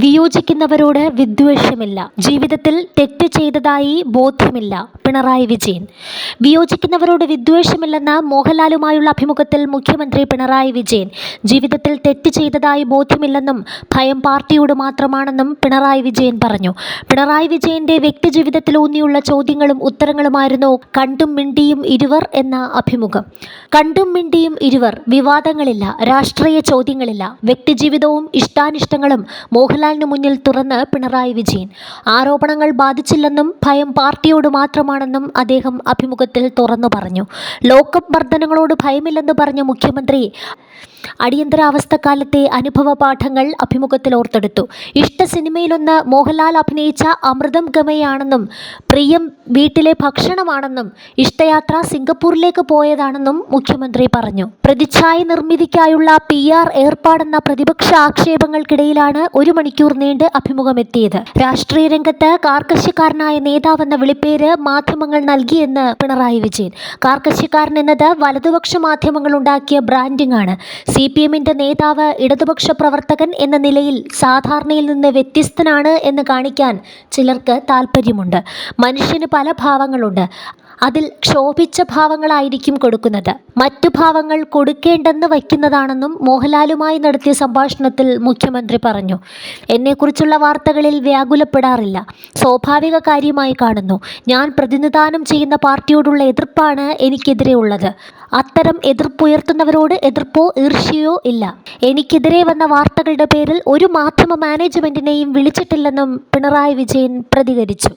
വിയോജിക്കുന്നവരോട് വിദ്വേഷമില്ല, ജീവിതത്തിൽ തെറ്റ് ചെയ്തതായി ബോധ്യമില്ല. പിണറായി വിജയൻ. വിയോജിക്കുന്നവരോട് വിദ്വേഷമില്ലെന്ന മോഹൻലാലുമായുള്ള അഭിമുഖത്തിൽ മുഖ്യമന്ത്രി പിണറായി വിജയൻ ജീവിതത്തിൽ തെറ്റ് ചെയ്തതായി ബോധ്യമില്ലെന്നും ഭയം പാർട്ടിയോട് മാത്രമാണെന്നും പിണറായി വിജയൻ പറഞ്ഞു. പിണറായി വിജയന്റെ വ്യക്തിജീവിതത്തിലൂന്നിയുള്ള ചോദ്യങ്ങളും ഉത്തരങ്ങളുമായിരുന്നു കണ്ടും മിണ്ടിയും ഇരുവർ എന്ന അഭിമുഖം. കണ്ടും മിണ്ടിയും ഇരുവർ. വിവാദങ്ങളില്ല, രാഷ്ട്രീയ ചോദ്യങ്ങളില്ല, വ്യക്തിജീവിതവും ഇഷ്ടാനിഷ്ടങ്ങളും മോഹൻലാലിന് മുന്നിൽ തുറന്ന് പിണറായി വിജയൻ. ആരോപണങ്ങൾ ബാധിച്ചില്ലെന്നും ഭയം പാർട്ടിയോട് മാത്രമാണെന്നും അദ്ദേഹം അഭിമുഖത്തിൽ തുറന്നു പറഞ്ഞു. ലോക്കപ്പ് മർദ്ദനങ്ങളോട് ഭയമില്ലെന്ന് പറഞ്ഞ മുഖ്യമന്ത്രി അടിയന്തരാവസ്ഥക്കാലത്തെ അനുഭവ പാഠങ്ങൾ അഭിമുഖത്തിൽ ഓർത്തെടുത്തു. ഇഷ്ട സിനിമയിലൊന്ന് മോഹൻലാൽ അഭിനയിച്ച അമൃതം ഗമയാണെന്നും പ്രിയം വീട്ടിലെ ഭക്ഷണമാണെന്നും ഇഷ്ടയാത്ര സിംഗപ്പൂരിലേക്ക് പോയതാണെന്നും മുഖ്യമന്ത്രി പറഞ്ഞു. പ്രതിച്ഛായ നിർമ്മിതിക്കായുള്ള PR ഏർപ്പാടെന്ന പ്രതിപക്ഷ ആക്ഷേപങ്ങൾക്കിടയിലാണ് 1 മണിക്കൂർ നീണ്ട് അഭിമുഖമെത്തിയത്. രാഷ്ട്രീയ രംഗത്ത് കാർക്കശ്യക്കാരനായ നേതാവെന്ന വിളിപ്പേര് മാധ്യമങ്ങൾ നൽകിയെന്ന് പിണറായി വിജയൻ. കാർക്കശ്യക്കാരൻ എന്നത് വലതുപക്ഷ മാധ്യമങ്ങൾ ഉണ്ടാക്കിയ ബ്രാൻഡിംഗ് ആണ്. CPMന്റെ നേതാവ് ഇടതുപക്ഷ പ്രവർത്തകൻ എന്ന നിലയിൽ സാധാരണയിൽ നിന്ന് വ്യത്യസ്തനാണ് എന്ന് കാണിക്കാൻ ചിലർക്ക് താൽപ്പര്യമുണ്ട്. മനുഷ്യന് പല ഭാവങ്ങളുണ്ട്. അതിൽ ക്ഷോഭിച്ച ഭാവങ്ങളായിരിക്കും കൊടുക്കുന്നത്. മറ്റു ഭാവങ്ങൾ കൊടുക്കേണ്ടെന്ന് വയ്ക്കുന്നതാണെന്നും മോഹൻലാലുമായി നടത്തിയ സംഭാഷണത്തിൽ മുഖ്യമന്ത്രി പറഞ്ഞു. എന്നെക്കുറിച്ചുള്ള വാർത്തകളിൽ വ്യാകുലപ്പെടാറില്ല, സ്വാഭാവിക കാര്യമായി കാണുന്നു. ഞാൻ പ്രതിനിധാനം ചെയ്യുന്ന പാർട്ടിയോടുള്ള എതിർപ്പാണ് എനിക്കെതിരെ ഉള്ളത്. അത്തരം എതിർപ്പുയർത്തുന്നവരോട് എതിർപ്പോ ഈർഷ്യയോ ഇല്ല. എനിക്കെതിരെ വന്ന വാർത്തകളുടെ പേരിൽ ഒരു മാധ്യമ മാനേജ്മെന്റിനെയും വിളിച്ചിട്ടില്ലെന്നും പിണറായി വിജയൻ പ്രതികരിച്ചു.